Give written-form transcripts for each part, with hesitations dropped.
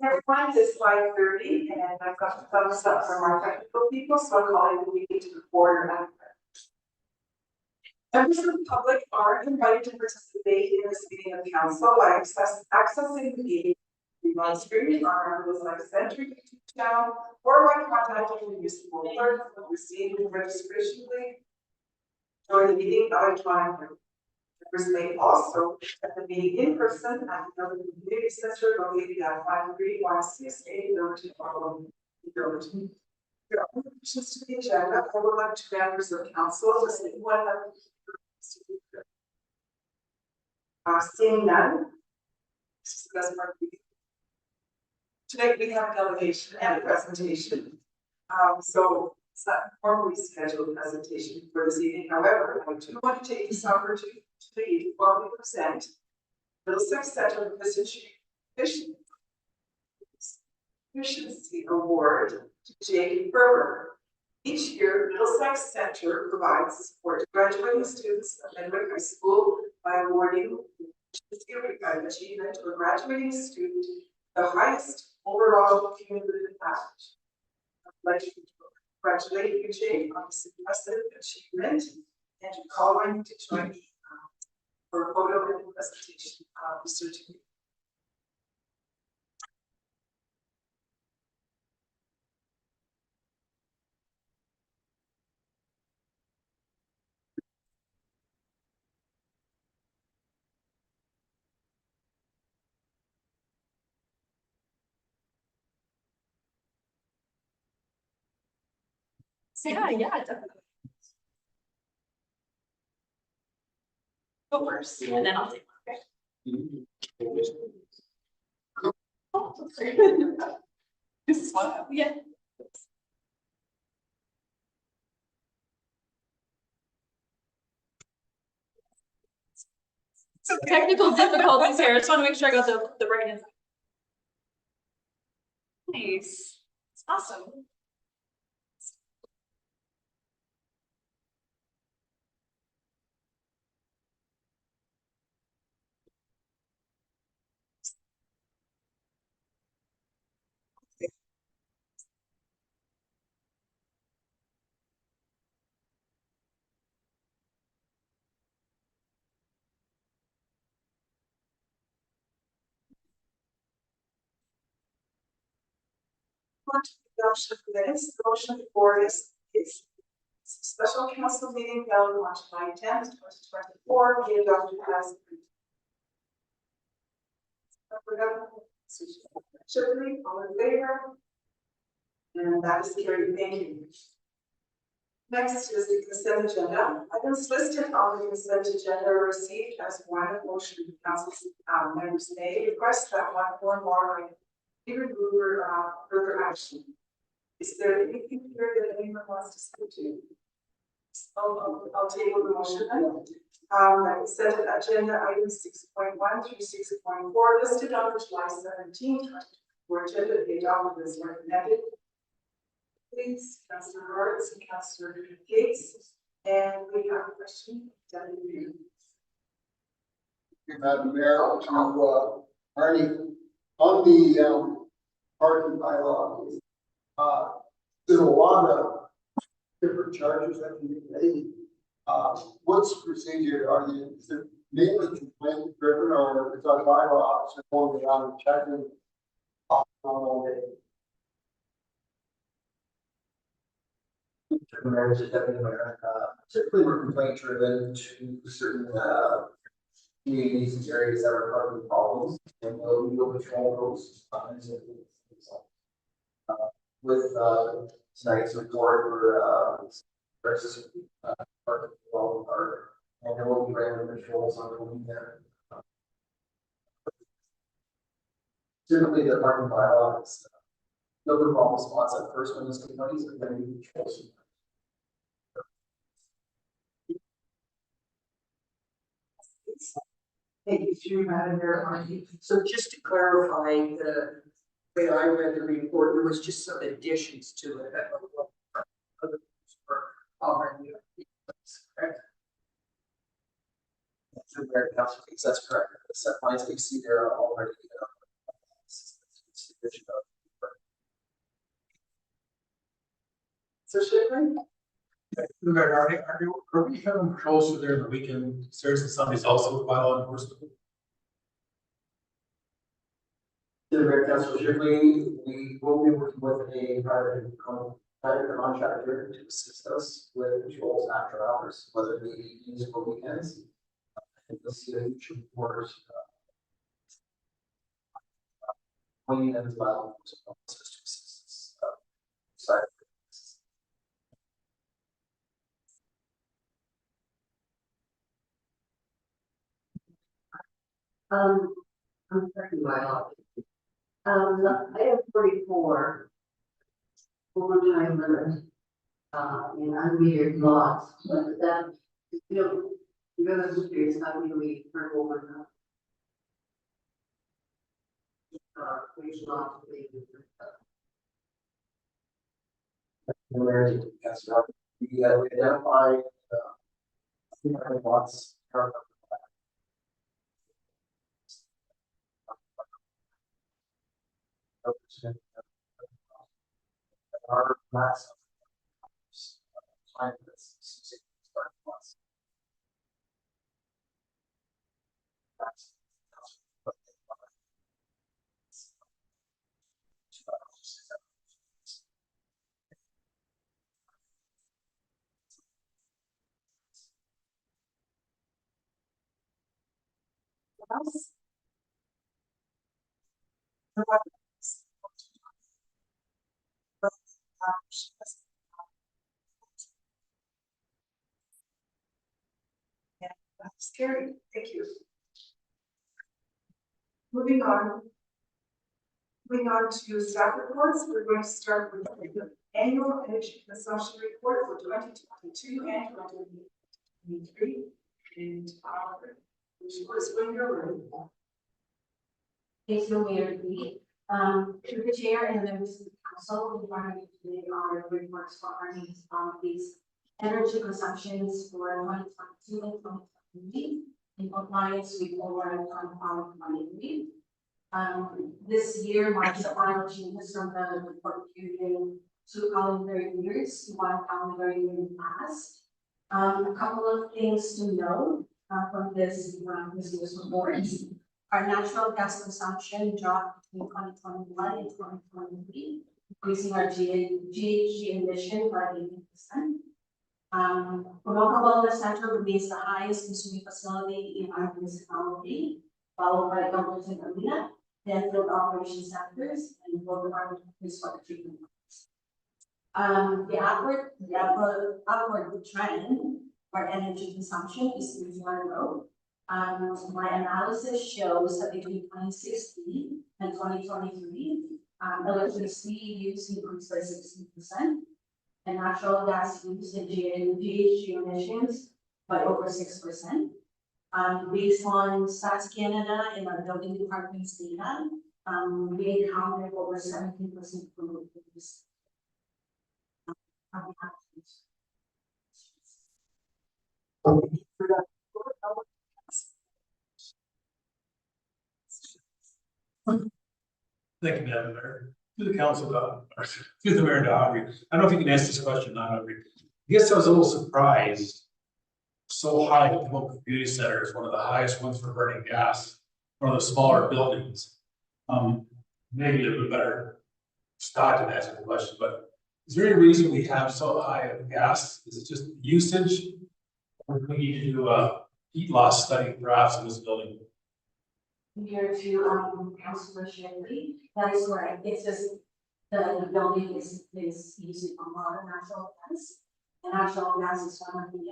Everyone, it's 5:30, and I've got the thumbs up from our technical people, so I'm calling the meeting to order. Members of the public are invited to participate in this meeting of council by accessing the meeting on streaming on our Middlesex Center YouTube channel, or by contacting the municipal clerk who received the registration link. Join the meeting electronically. Members may also at the meeting in person at the community center located at 5316 Village Village. There are other additions to the agenda. I would like to members of council to see one of seeing none. This is the best part of the meeting. Today we have a delegation and a presentation. So it's not formally scheduled presentation for this evening. However, I do want to take this opportunity to formally present Middlesex Center Efficiency Award to Jake Berber. Each year, Middlesex Center provides support to graduating students of Midway High School by awarding achievement to a graduating student the highest overall cumulative package. I'd like to congratulate you, Jake, on this impressive achievement and to call on you to join me for a photo and presentation of the certificate. Yeah, definitely. Go first, and then I'll take one. Okay. This is what, yeah. So technical difficulties here. I just want to make sure I got the right answer. Nice. It's awesome. Adoption of minutes. The motion for is special council meeting held on July 10th, 2024. Be adopted as certainly all in favor, and that is carried. Thank you. Next is the consent agenda. Items listed on the consent agenda are received as one motion. Council members may request that one or more be removed for further action. Is there anything here that anyone wants to speak to? I'll table the motion then. The consent agenda items 6.1 through 6.4 listed on July 17th, 2024 agenda be adopted as recommended. Please, Councillor Roberts and Councillor Gates, and we have a question. Madam Mayor, to Arnie, on the parking bylaw, there's a lot of different charges that can be paid. What's the procedure? Is it mainly complaint driven, or is our bylaw just going around and checking all day? Typically, we're complaint driven to certain communities and areas that are causing problems, and we will patrol those with tonight's report for versus parking development, and there will be random patrols on the weekend. Typically, the parking bylaw is no problem spots at first when there's complaints, but then we patrol. Thank you, through Madam Mayor. So just to clarify, the way I read the report, there was just some additions to it. That's correct. The set lines we see there are already So Shipley? Are we having patrols through there in the weekend, Saturdays and Sundays also with bylaw enforcement? To the Mayor Council, Shipley, we will be working with a private contractor to assist us with patrols after hours, whether it be evenings or weekends. I think you'll see a huge report. Pointing them as well. To assist us, side. I'm talking about, I have 44 full-time limit, in unmetered lots, but that, you're gonna look at how you read per over. Which lot we The Mayor, Council, we identified, lots. Our max. Time that's start plus. Else? Yeah, that's scary. Thank you. Moving on. Moving on to staff reports, we're going to start with the annual energy consumption report for 2022 and 2023. And which was when you're ready. Thank you, Mayor Lee. To the chair and members of the council, we want to today our reports for earnings on these energy consumptions for 2022 and 2023 in compliance with overall compliance. This year marks the final changes from the report period 2 calendar years to 1 calendar year in the past. A couple of things to know from this year's report. Our natural gas consumption dropped between 2021 and 2023, increasing our GHG emission by 18%. Remarkable, the center remains the highest consuming facility in our municipality, followed by Government Arena, then field operation centers, and both department of wastewater treatment plants. The upward trend for energy consumption is usually low. My analysis shows that between 2016 and 2023, electricity use increased by 16%, and natural gas use and GHG emissions by over 6%. Based on Stats Canada and our building department's data, we encountered over 17% increase. Thank you, Madam Mayor. To the council, or to the mayor, Audrey. I don't know if you can answer this question, not Audrey. I guess I was a little surprised. So high at the local community center is one of the highest ones for burning gas, one of the smaller buildings. Maybe a little better start to answer the question, but is there any reason we have so high of gas? Is it just usage? Or do we need to do a heat loss study perhaps in this building? Here to Councilor Shanley, that is correct. It's just the building is using a lot of natural gas. And natural gas is one of the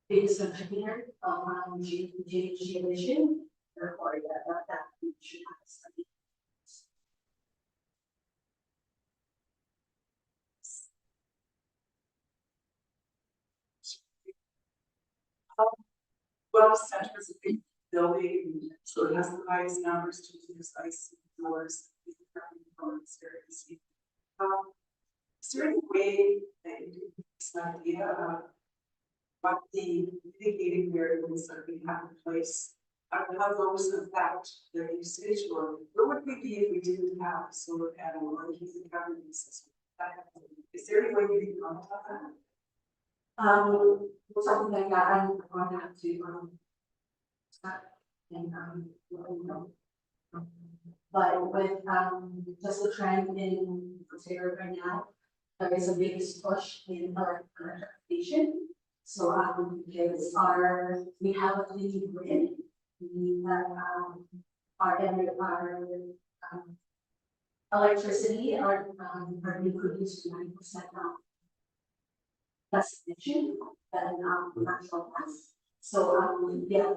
biggest contributor of GHG emission. Therefore, that should have a study. Well, center is a big building, so it has the highest numbers to use ice floors. Is there any way that you can give us an idea of what the mitigating variables that we have in place how those affect their usage, or where would we be if we didn't have solar panel or heating covering system? Is there any way you can comment on Something like that, I'm going to have to, start and, let you know. But with, just the trend in Ontario right now, there is a big push in electrification. So, kids are, we have a clean grid, we have, our electricity are being produced 90% now. Less efficient than, natural gas. So, yeah,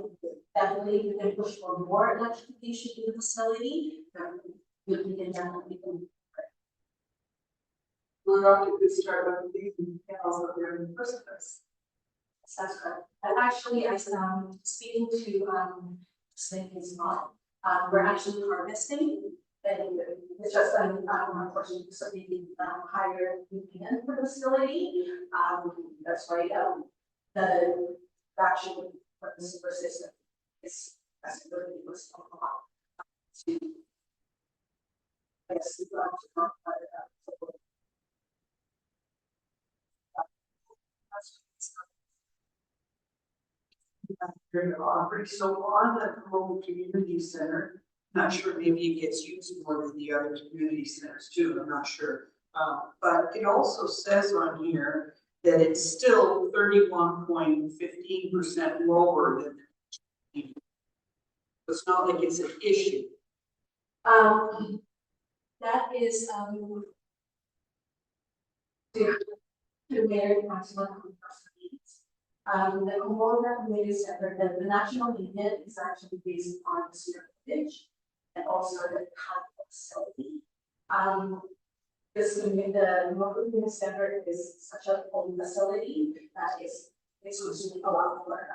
definitely we can push for more electrification in the facility, we can definitely do. we're not going to start with these panels up there in the first place? That's correct. And actually, I speaking to Snake is not, we're actually harvesting. And it's just unfortunately, so maybe higher UPN for the facility. That's why the actual for the super system is that's really was a lot to. Yes, Very offered, so on the home community center, not sure, maybe it gets used more than the other community centers too, I'm not sure. But it also says on here that it's still 31.15% lower than. It's not like it's an issue. that is the mayor council needs. The Pomona Community Center, the national unit is actually based on the square footage and also the kind of facility. The Pomona Community Center is such a old facility that is consuming a lot more.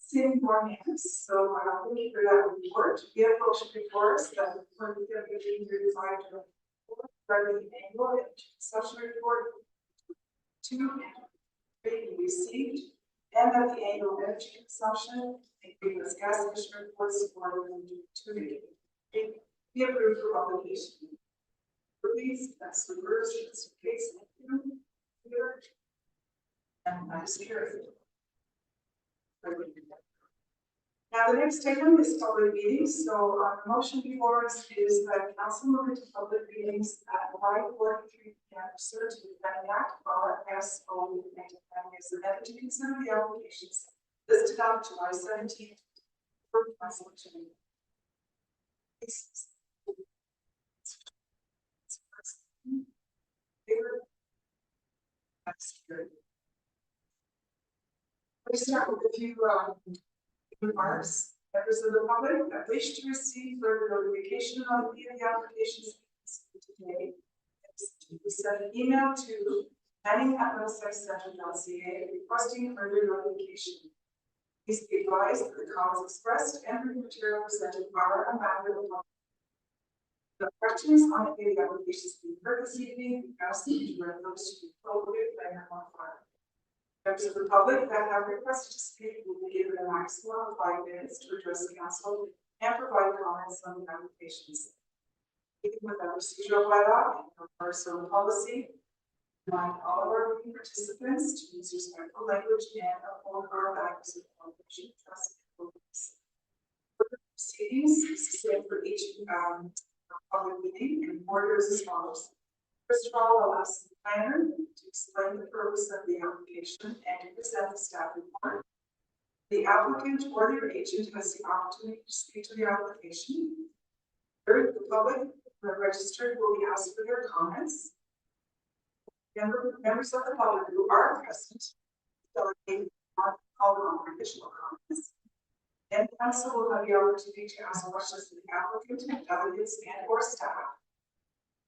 Seeing more hands, so thank you for that report. We have a motion before us that when we get the design to regarding the annual social report two be received, and that the annual energy consumption, including the gas emission reports for to be approved for publication. Please, that's the first case. And that is carried. Now, the next item is public meetings. So our motion before us is that council move into public meetings at 5:43 p.m. pursuant to the Planning Act, RSO 1990 as amended to consider the applications listed on July 17th for council to meet. That's good. We start with a few remarks. Members of the public that wish to receive further notification on the applications today. We send an email to planning@middlesexcenter.ca requesting further notification. Please be advised that the comments expressed and the material presented are a matter of law. The questions on the applications being heard this evening, we ask that you direct those to the appropriate planner on file. Members of the public that have requested to speak will be given a maximum of 5 minutes to address the council and provide comments on the applications. Even with our procedural bylaw and our personal policy, remind all of our meeting participants to use respectful language and uphold our values of cooperation, trust, and openness. Proceedings is the same for each public meeting, and order is as follows. First of all, I'll ask the planner to explain the purpose of the application and to present the staff report. The applicant or their agent has the opportunity to speak to the application. Third, the public who are registered will be asked for their comments. Members of the public who are present will be called on for additional comments. And council will have the opportunity to ask questions of the applicant, delegates, and or staff.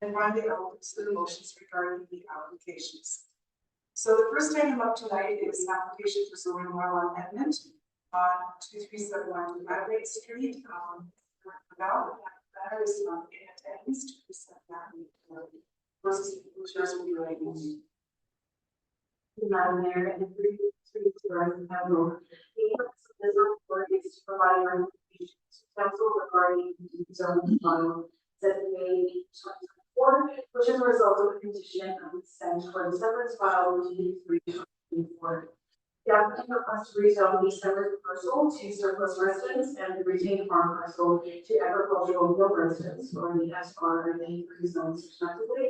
And finally, elements to the motions regarding the applications. So the first item up tonight is an application for zoning bylaw amendment on 2371 Adelaide Street. That is in attendance to present that. Versus shares will be doing. Madam Mayor, and three supervisors have no. The purpose of this report is to provide recommendations to council regarding the zoning file that May 2024, which is a result of a petition of consent for the severance file with the 324. The applicant requests to rezone the severance parcel to surplus residence and the retained farm parcel to agricultural field residence, or the SR and the rezones respectively.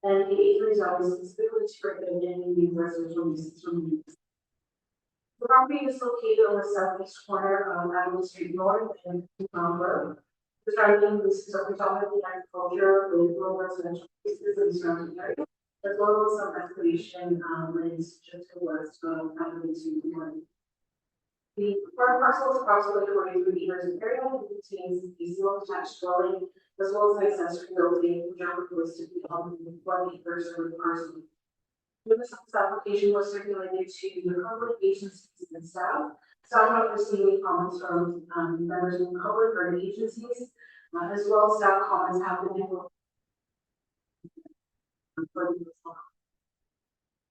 And the A3 zone is specifically to prohibit any new residential uses from use. The property is located on the southeast corner of Adams Street North and Road. The targeting uses are predominantly agriculture with rural residential uses in the surrounding area, as well as some excavation lands just to the west of Adams Street North. The farm parcel is approximately 43 acres in area and contains a single detached dwelling as well as an accessory building, which are proposed to be on 1 acre of the parcel. Notice of this application was circulated to the public agencies and staff. Staff not receiving comments from members of the public or the agencies, as well as staff comments have been able.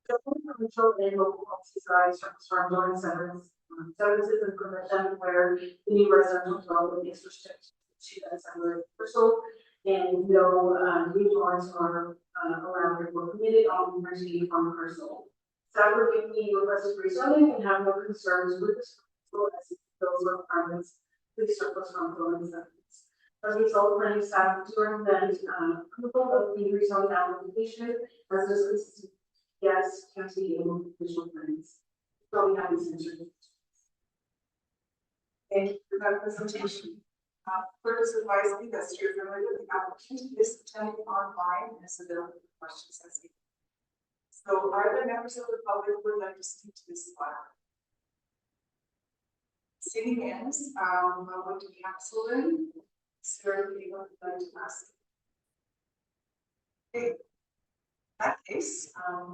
The provincial and local policies guides from joint severance, severances and permission where the new residential development is restricted to that similar parcel, and no new dwellings are allowed or permitted on the retained farm parcel. Staff reviewed the requested rezoning and have no concerns with this proposal as it fulfills the requirements for the surplus farm building settlements. As a result, planning staff do recommend approval of the rezoning application as discussed. Yes, county and official plans. So we have these answers. Thank you for that presentation. Clerk has advised me that you're familiar with the applicant is attending online and is available for questions as needed. So are there members of the public who would like to speak to this file? Seeing hands, I'll go to council then. Sarah, if you would like to ask. Okay. In that case,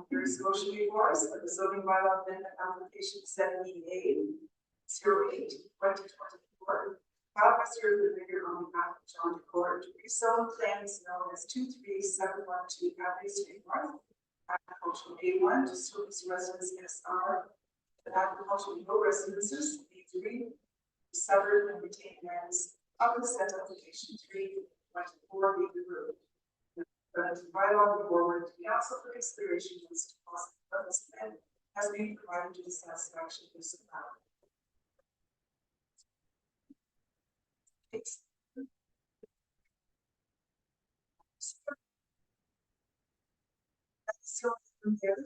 there is a motion before us for the zoning bylaw amendment application 70A 08/2024. Filed by Sarah Goodrigger on behalf of John Decor to rezone plans known as 23712 Avenue Street North, agricultural A1 to service residence SR, and agricultural no residences B3, severed and retained lands of the said application 324 be approved. The bylaw forward to council for consideration as to possible purpose and has been provided to the satisfaction of this amount.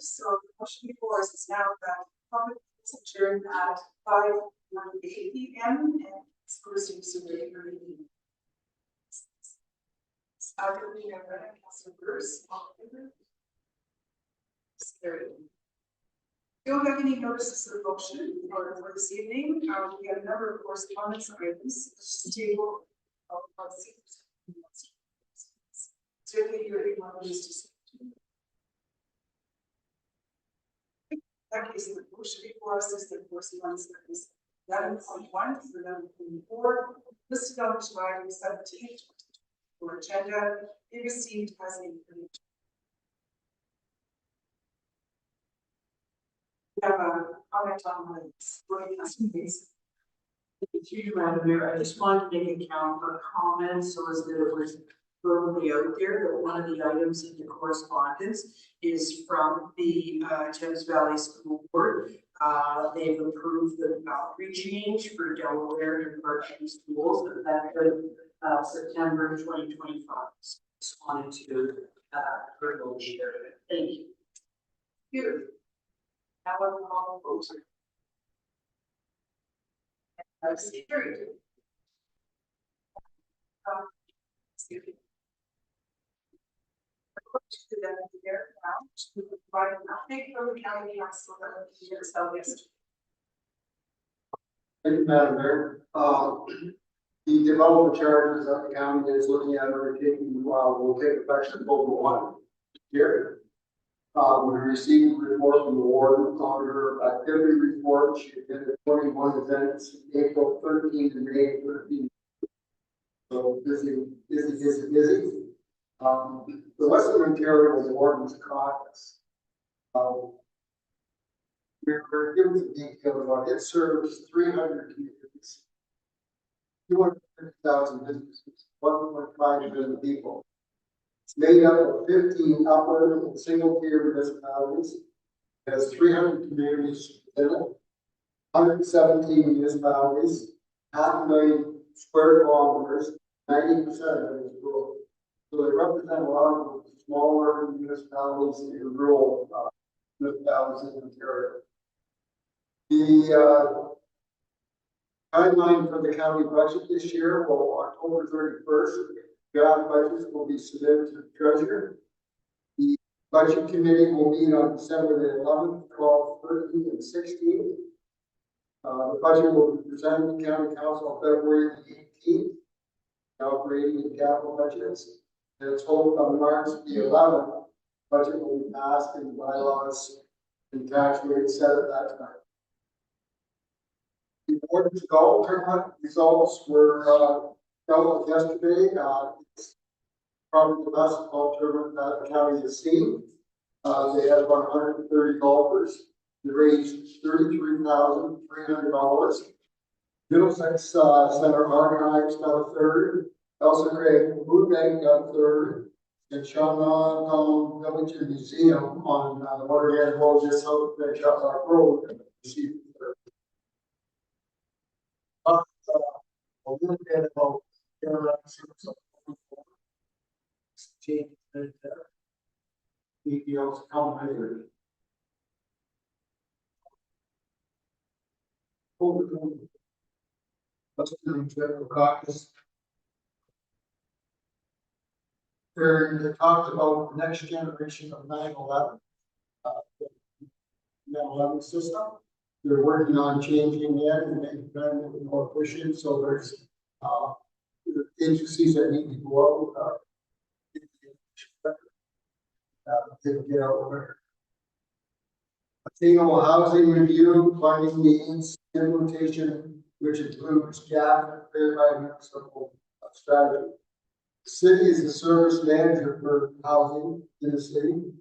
So the question before us is now that public is adjourned at 5:48 p.m. and it's closing to the evening. Councilor Bruce. We don't have any notices of motion for this evening. We have a number of correspondence items. Just table of policy. Certainly, you're able to just. That case, the motion before us is the correspondence that is 11.1 through 11.4, listed on July 17th. For agenda, be received as information. We have a comment on this. Please. Thank you, Madam Mayor. I just wanted to make a count of comments so as that it was verbally out there that one of the items in the correspondence is from the Thames Valley School Board. They've approved the boundary change for Delaware and Berkshire schools effective September 2025. Just wanted to verbally share it. Thank you. Here. Now we'll call the vote. That's carried. Excuse me. To the year now to provide an update from the county council that the year is held yesterday. Thank you, Madam Mayor. The development charges that the county is looking at undertaking will take effect October 1 year. We received a report from the warden on her activity report. She did 21 events, April 13 to May 13. So busy. The Western Ontario was Ordinance Caucus. We're given some details about it. It serves 300 communities, 250,000 businesses, 1.5 million people. It's made up of 15 upper and single tier municipalities. It has 300 communities in it, 117 municipalities, 500,000 square kilometers, 90% of it is rural. So they represent a lot of smaller municipalities in rural municipalities in Ontario. The timeline for the county budget this year will October 31st. Draft budgets will be submitted to the treasurer. The budget committee will meet on December the 11th, 12th, 13th, and 16th. The budget will be presented to county council on February the 18th. Operating and capital budgets. And it's hoped on March the 11th, budget will be passed and bylaws and tax rates set at that time. The board's golf tournament results were dealt with yesterday. It's probably the best golf tournament that the county has seen. They had about 130 golfers. They raised $33,300. Middlesex Center organized got a third. Also, Craig Woodbank got a third. And Sean Village Museum on Waterhead Road, just out there, Shotlock Road, received the third. A little bit about change that details come later. Let's do the Federal Caucus. They talked about the next generation of 9/11, 9/11 system. They're working on changing it and making it more efficient. So there's agencies that need to go out. Get out there. Attainable housing review, funding needs, implementation, which includes gap verified municipal strategy. The city is the service manager for housing in the city.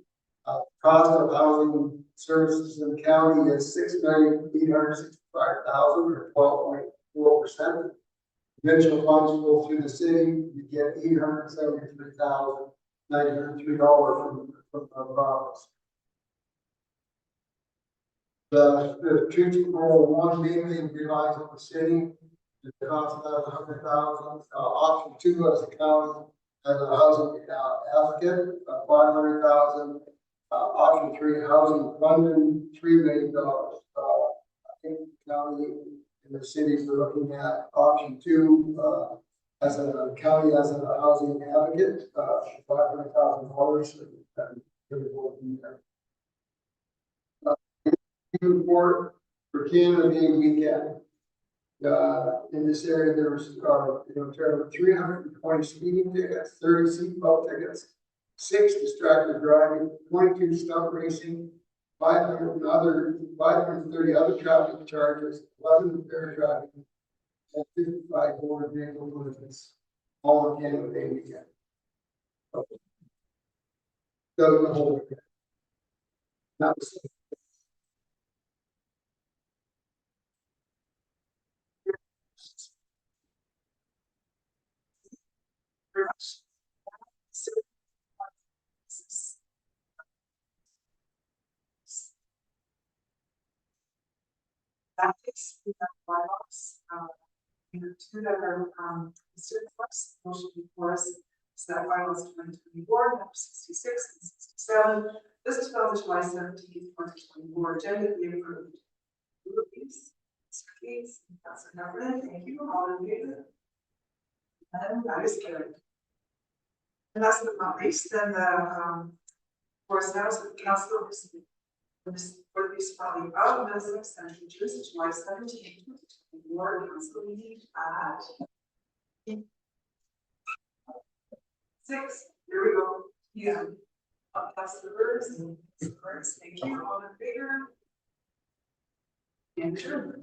Cost of housing services in the county is $6,865,000 or 12.4%. Provincial funds go through the city. You get $873,903 from the province. The 201 mainly relies on the city. The cost of that is $100,000. Option 2 as a county as a housing applicant, $500,000. Option 3 housing funding, $3 million. I think the county and the cities are looking at option 2 as a county as a housing advocate, $500,000. Report for Canada Day weekend. In this area, there was 320 speeding tickets, 30 seatbelt tickets, 6 distracted driving, 22 stunt racing, 530 other traffic charges, 11 fair driving, and 55 motor vehicle collisions, all on Canada Day weekend. The whole weekend. That was that is, we have bylaws, two that are, student first, motion before us, so that bylaws 2024, number 66 and 67. This is on the July 17th, 2024 agenda, be approved. Please, Mr. Keys, Councilor Governor, thank you, all in favor? And that is carried. And last but not least, then the, course, now is the council received for the municipality of Middlesex Central, Tuesday, July 17th, 2024, council meeting at 6. Here we go. Yeah. Councilor Burns and Burns, thank you, all in favor? And sure.